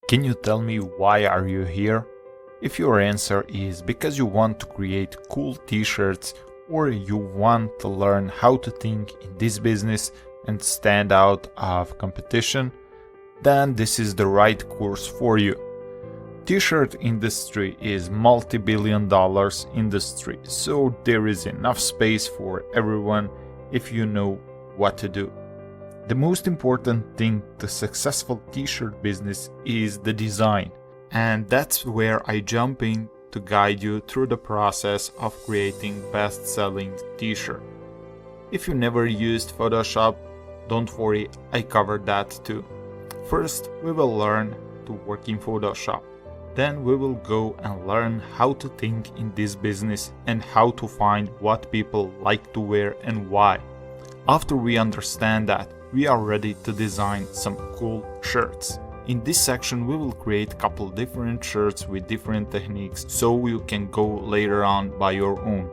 Can you tell me why are you here? If your answer is because you want to create cool t-shirts or you want to learn how to think in this business and stand out of competition, then this is the right course for you. T-shirt industry is multi-billion dollars industry, so there is enough space for everyone if you know what to do. The most important thing to successful t-shirt business is the design, and that's where I jump in to guide you through the process of creating best-selling t-shirt. If you never used Photoshop, don't worry, I covered that too. First, we will learn to work in Photoshop. Then we will go and learn how to think in this business and how to find what people like to wear and why. After we understand that, we are ready to design some cool shirts. In this section we will create a couple different shirts with different techniques so you can go later on by your own.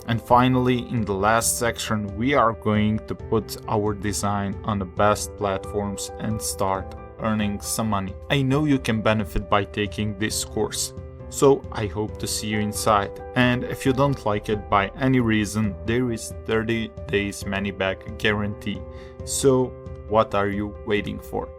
And finally, in the last section we are going to put our design on the best platforms and start earning some money. I know you can benefit by taking this course, so I hope to see you inside. And if you don't like it by any reason, there is 30 days money back guarantee. So what are you waiting for?